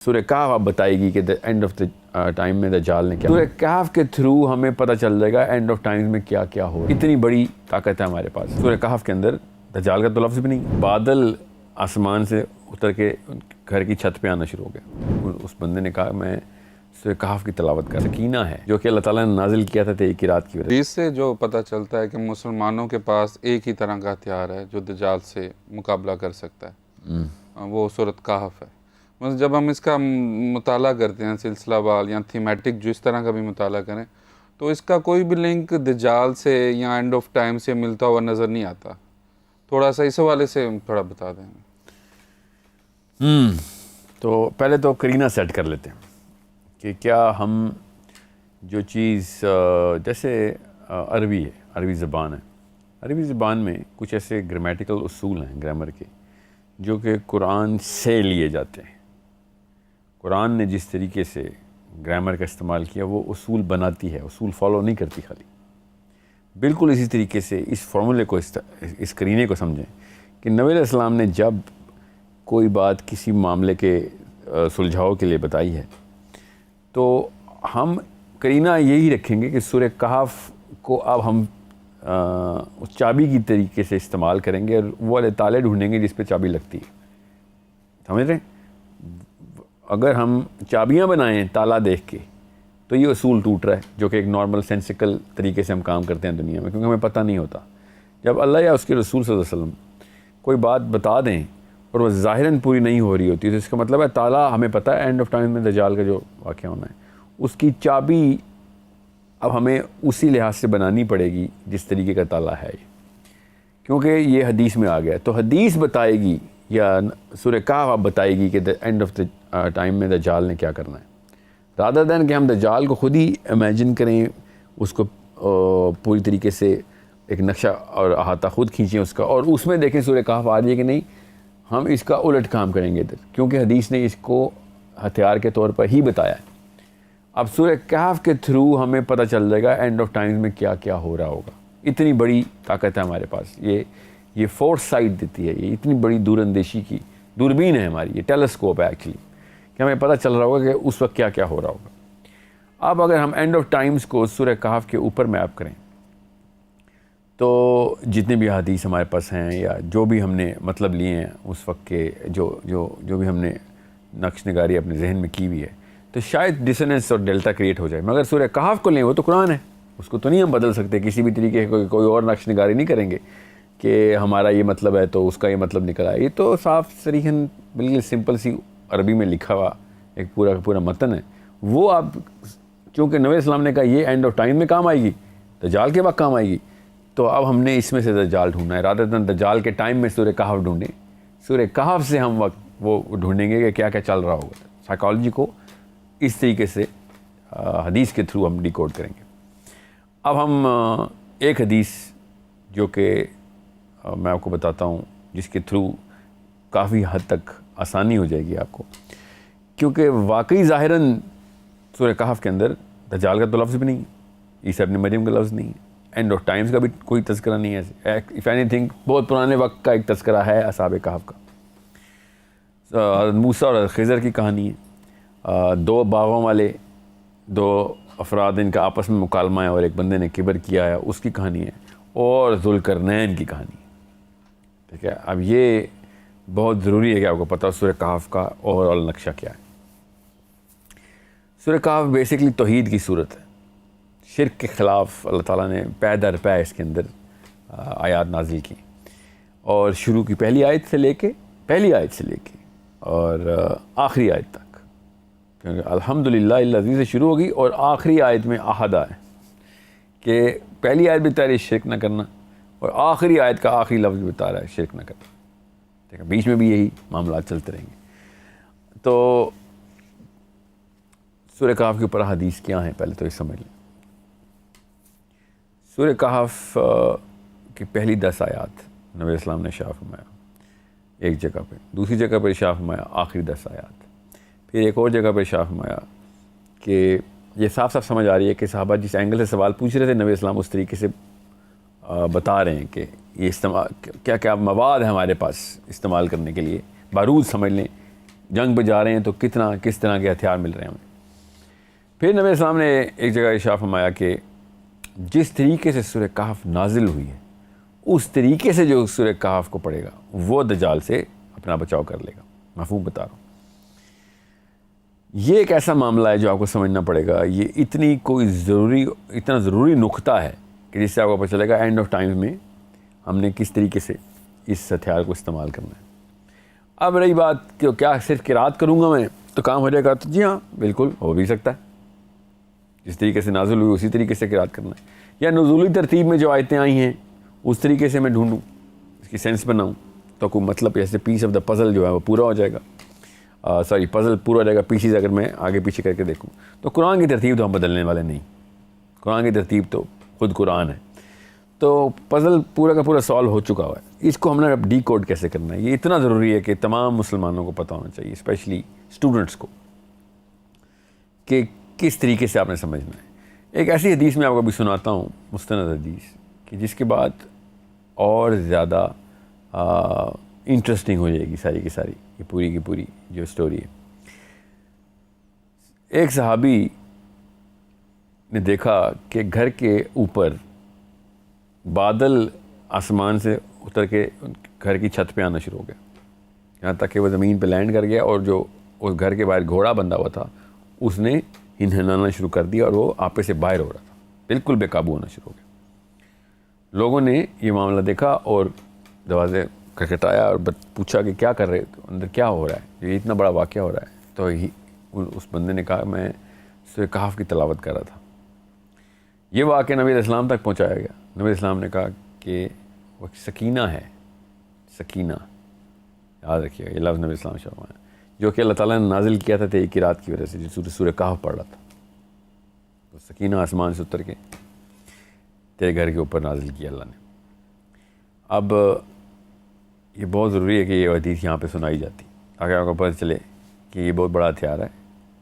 سورہ کہف آپ بتائے گی کہ اینڈ آف دا ٹائم میں دجال نے کیا. سورہ کہف کے تھرو ہمیں پتہ چل جائے گا اینڈ آف ٹائم میں کیا کیا ہو. اتنی بڑی طاقت ہے ہمارے پاس. سورہ کہف کے اندر دجال کا تو لفظ بھی نہیں. بادل آسمان سے اتر کے گھر کی چھت پہ آنا شروع ہو گیا. اس بندے نے کہا میں سورہ کہف کی تلاوت کر. سکینہ ہے جو کہ اللہ تعالیٰ نے نازل کیا تھا ایک ہی رات کی وجہ سے. اس سے جو پتہ چلتا ہے کہ مسلمانوں کے پاس ایک ہی طرح کا ہتھیار ہے جو دجال سے مقابلہ کر سکتا ہے, وہ سورۃ کہف ہے. جب ہم اس کا مطالعہ کرتے ہیں سلسلہ وار یا تھیمیٹک جو اس طرح کا بھی مطالعہ کریں تو اس کا کوئی بھی لنک دجال سے یا اینڈ آف ٹائم سے ملتا ہوا نظر نہیں آتا. تھوڑا سا اس حوالے سے تھوڑا بتا دیں. تو پہلے تو قرینہ سیٹ کر لیتے ہیں کہ کیا ہم جو چیز جیسے عربی ہے, عربی زبان ہے, عربی زبان میں کچھ ایسے گرامیٹیکل اصول ہیں گرامر کے جو کہ قرآن سے لیے جاتے ہیں. قرآن نے جس طریقے سے گرامر کا استعمال کیا وہ اصول بناتی ہے, اصول فالو نہیں کرتی خالی. بالکل اسی طریقے سے اس فارمولے کو اس قرینے کو سمجھیں کہ نبی علیہ السلام نے جب کوئی بات کسی معاملے کے سلجھاؤ کے لیے بتائی ہے تو ہم قرینہ یہی رکھیں گے کہ سورہ کہف کو اب ہم اس چابی کی طریقے سے استعمال کریں گے اور وہ والے تالے ڈھونڈیں گے جس پہ چابی لگتی ہے. سمجھ رہے ہیں؟ اگر ہم چابیاں بنائیں تالا دیکھ کے تو یہ اصول ٹوٹ رہا ہے جو کہ ایک نارمل سینسیکل طریقے سے ہم کام کرتے ہیں دنیا میں, کیونکہ ہمیں پتہ نہیں ہوتا. جب اللہ یا اس کے رسول صلی اللہ علیہ وسلم کوئی بات بتا دیں اور وہ ظاہراً پوری نہیں ہو رہی ہوتی تو اس کا مطلب ہے تالا ہمیں پتہ ہے اینڈ آف ٹائم میں دجال کا جو واقعہ ہونا ہے اس کی چابی اب ہمیں اسی لحاظ سے بنانی پڑے گی جس طریقے کا تالا ہے, کیونکہ یہ حدیث میں آ گیا. تو حدیث بتائے گی یا سورہ کہف آپ بتائے گی کہ اینڈ آف دا ٹائم میں دجال نے کیا کرنا ہے, رادر دین کہ ہم دجال کو خود ہی امیجن کریں, اس کو پوری طریقے سے ایک نقشہ اور احاطہ خود کھینچیں اس کا اور اس میں دیکھیں سورہ کہف آ رہی ہے کہ نہیں. ہم اس کا الٹ کام کریں گے ادھر, کیونکہ حدیث نے اس کو ہتھیار کے طور پر ہی بتایا ہے. اب سورہ کہف کے تھرو ہمیں پتہ چل جائے گا اینڈ آف ٹائم میں کیا کیا ہو رہا ہوگا. اتنی بڑی طاقت ہے ہمارے پاس. یہ فورس سائٹ دیتی ہے, یہ اتنی بڑی دور اندیشی کی دوربین ہے ہماری, یہ ٹیلیسکوپ ہے ایکچولی, کہ ہمیں پتہ چل رہا ہوگا کہ اس وقت کیا کیا ہو رہا ہوگا. اب اگر ہم اینڈ آف ٹائمز کو سورہ کہف کے اوپر میپ کریں تو جتنے بھی حدیث ہمارے پاس ہیں یا جو بھی ہم نے مطلب لیے ہیں اس وقت کے جو بھی ہم نے نقش نگاری اپنے ذہن میں کی ہوئی ہے تو شاید ڈسننس اور ڈیلٹا کریٹ ہو جائے. مگر سورہ کہف کو لیں وہ تو قرآن ہے, اس کو تو نہیں ہم بدل سکتے کسی بھی طریقے کوئی اور نقش نگاری نہیں کریں گے کہ ہمارا یہ مطلب ہے تو اس کا یہ مطلب نکل آئے. یہ تو صاف صریحاً بالکل سمپل سی عربی میں لکھا ہوا ایک پورا متن ہے. وہ آپ چونکہ نبی السلام نے کہا یہ اینڈ آف ٹائم میں کام آئے گی, دجال کے وقت کام آئے گی, تو اب ہم نے اس میں سے دجال ڈھونڈنا ہے. رادر دین دجال کے ٹائم میں سورہ کہف ڈھونڈیں, سورہ کہف سے ہم وقت وہ ڈھونڈیں گے کہ کیا کیا چل رہا ہوگا. سائیکالوجی کو اس طریقے سے حدیث کے تھرو ہم ڈیکوڈ کریں گے. اب ہم ایک حدیث جو کہ میں آپ کو بتاتا ہوں جس کے تھرو کافی حد تک آسانی ہو جائے گی آپ کو, کیونکہ واقعی ظاہراً سورہ کہف کے اندر دجال کا تو لفظ بھی نہیں ہے, عیسیٰ ابن مریم کا لفظ نہیں ہے, اینڈ آف ٹائمز کا بھی کوئی تذکرہ نہیں ہے. اف اینی تھنگ بہت پرانے وقت کا ایک تذکرہ ہے اصحاب کہف کا. موسیٰ اور خضر کی کہانی ہے, دو باغوں والے دو افراد ان کا آپس میں مکالمہ ہے اور ایک بندے نے کبر کیا ہے, اس کی کہانی ہے, اور ذوالقرنین کی کہانی ہے. ٹھیک ہے, اب یہ بہت ضروری ہے کہ آپ کو پتہ سورہ کہف کا اوور آل نقشہ کیا ہے. سورہ کہف بیسکلی توحید کی صورت ہے. شرک کے خلاف اللہ تعالیٰ نے پے در پے اس کے اندر آیات نازل کی, اور شروع کی پہلی آیت سے لے کے اور آخری آیت تک, کیونکہ الحمدللہ الذی سے شروع ہوگی اور آخری آیت میں احدہ ہے کہ پہلی آیت بتا رہی ہے شرک نہ کرنا اور آخری آیت کا آخری لفظ بتا رہا ہے شرک نہ کرنا. ٹھیک ہے, بیچ میں بھی یہی معاملات چلتے رہیں گے. تو سورہ کہف کے اوپر حدیث کیا ہیں پہلے تو یہ سمجھ لیں. سورہ کہف کی پہلی 10 آیات نبی اسلام نے ارشاد فرمایا ایک جگہ پہ, دوسری جگہ پہ ارشاد فرمایا آخری 10 آیات, پھر ایک اور جگہ پہ ارشاد فرمایا کہ یہ صاف سمجھ آ رہی ہے کہ صحابہ جس اینگل سے سوال پوچھ رہے تھے نبی اسلام اس طریقے سے بتا رہے ہیں کہ یہ استعمال کیا کیا مواد ہے ہمارے پاس استعمال کرنے کے لیے, بارود سمجھ لیں جنگ پہ جا رہے ہیں تو کس طرح کے ہتھیار مل رہے ہیں ہمیں. پھر نبی السلام نے ایک جگہ ارشاد فرمایا کہ جس طریقے سے سورہ کہف نازل ہوئی ہے اس طریقے سے جو سورہ کہف کو پڑھے گا وہ دجال سے اپنا بچاؤ کر لے گا. مفہوم بتا رہا ہوں. یہ ایک ایسا معاملہ ہے جو آپ کو سمجھنا پڑے گا. یہ اتنا ضروری نقطہ ہے کہ جس سے آپ کو پتہ چلے گا اینڈ آف ٹائمز میں ہم نے کس طریقے سے اس ہتھیار کو استعمال کرنا ہے. اب رہی بات کہ کیا صرف قرات کروں گا میں تو کام ہو جائے گا, تو جی ہاں بالکل ہو بھی سکتا ہے. جس طریقے سے نازل ہوئی اسی طریقے سے قرات کرنا ہے, یا نزولی ترتیب میں جو آیتیں آئی ہیں اس طریقے سے میں ڈھونڈوں, اس کی سینس بناؤں تو کوئی مطلب جیسے پیس آف دا پزل جو ہے وہ پورا ہو جائے گا. پزل پورا ہو جائے گا پیسز اگر میں آگے پیچھے کر کے دیکھوں. تو قرآن کی ترتیب تو ہم بدلنے والے نہیں. قرآن کی ترتیب تو خود قرآن ہے. تو پزل پورا کا پورا سالو ہو چکا ہوا ہے. اس کو ہم نے اب ڈی کوڈ کیسے کرنا ہے, یہ اتنا ضروری ہے کہ تمام مسلمانوں کو پتہ ہونا چاہیے, اسپیشلی اسٹوڈنٹس کو, کہ کس طریقے سے آپ نے سمجھنا ہے. ایک ایسی حدیث میں آپ کو ابھی سناتا ہوں, مستند حدیث, کہ جس کے بعد اور زیادہ انٹرسٹنگ ہو جائے گی ساری کی ساری یہ پوری کی پوری جو اسٹوری ہے. ایک صحابی نے دیکھا کہ گھر کے اوپر بادل آسمان سے اتر کے گھر کی چھت پہ آنا شروع ہو گیا, یہاں تک کہ وہ زمین پہ لینڈ کر گیا, اور جو اس گھر کے باہر گھوڑا بندھا ہوا تھا اس نے ہنہنانا شروع کر دیا, اور وہ آپے سے باہر ہو رہا تھا, بالکل بے قابو ہونا شروع ہو گیا. لوگوں نے یہ معاملہ دیکھا اور دروازے کھٹکھٹایا اور پوچھا کہ کیا کر رہے ہو, اندر کیا ہو رہا ہے, یہ اتنا بڑا واقعہ ہو رہا ہے. تو اس بندے نے کہا میں سورہ کہف کی تلاوت کر رہا تھا. یہ واقعہ نبی علیہ السلام تک پہنچایا گیا. نبی علیہ السلام نے کہا کہ وہ سکینہ ہے, سکینہ, یاد رکھیے گا یہ لفظ نبی علیہ السلام شرما ہے, جو کہ اللہ تعالیٰ نے نازل کیا تھا تیری قرات کی وجہ سے, جو سورہ کہف پڑھ رہا تھا. تو سکینہ آسمان سے اتر کے تیرے گھر کے اوپر نازل کیا اللہ نے. اب یہ بہت ضروری ہے کہ یہ حدیث یہاں پہ سنائی جاتی تاکہ آپ کو پتہ چلے کہ یہ بہت بڑا ہتھیار ہے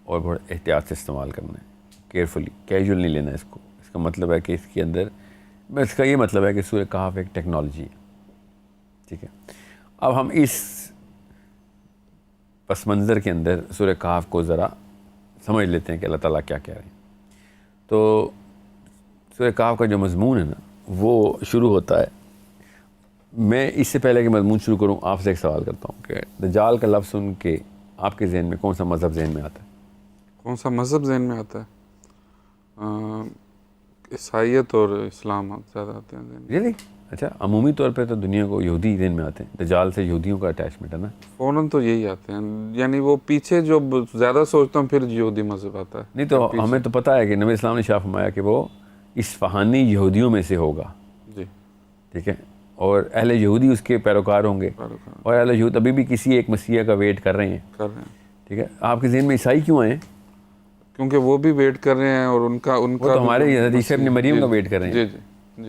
اور بہت احتیاط سے استعمال کرنا ہے, کیئرفلی, کیجول نہیں لینا اس کو. اس کا مطلب ہے کہ اس کے اندر, اس کا یہ مطلب ہے کہ سورہ کہف ایک ٹیکنالوجی ہے, ٹھیک ہے. اب ہم اس پس منظر کے اندر سورہ کہف کو ذرا سمجھ لیتے ہیں کہ اللہ تعالیٰ کیا کہہ رہے ہیں. تو سورہ کہف کا جو مضمون ہے نا وہ شروع ہوتا ہے. میں اس سے پہلے کہ مضمون شروع کروں آپ سے ایک سوال کرتا ہوں کہ دجال کا لفظ سن کے آپ کے ذہن میں کون سا مذہب ذہن میں آتا ہے؟ کون سا مذہب ذہن میں آتا ہے؟ عیسائیت اور اسلام زیادہ آتے ہیں ذہن میں. ریلی؟ اچھا, عمومی طور پہ تو دنیا کو یہودی ذہن میں آتے ہیں. دجال سے یہودیوں کا اٹیچمنٹ ہے نا. فوراً تو یہی آتے ہیں, یعنی وہ پیچھے جو زیادہ سوچتا ہوں پھر یہودی مذہب آتا ہے. نہیں تو ہمیں تو پتہ ہے کہ نبی اسلام نے شاہ فرمایا کہ وہ اصفہانی یہودیوں میں سے ہوگا, جی ٹھیک ہے, اور اہل یہودی اس کے پیروکار ہوں گے, اور اہل یہود ابھی بھی کسی ایک مسیح کا ویٹ کر رہے ہیں, ٹھیک ہے. آپ کے ذہن میں عیسائی کیوں آئے ہیں؟ کیونکہ وہ بھی ویٹ کر رہے ہیں اور ان کا وہ تو ہمارے حضرت عیسیٰ ابن مریم کا ویٹ کر رہے ہیں. جی جی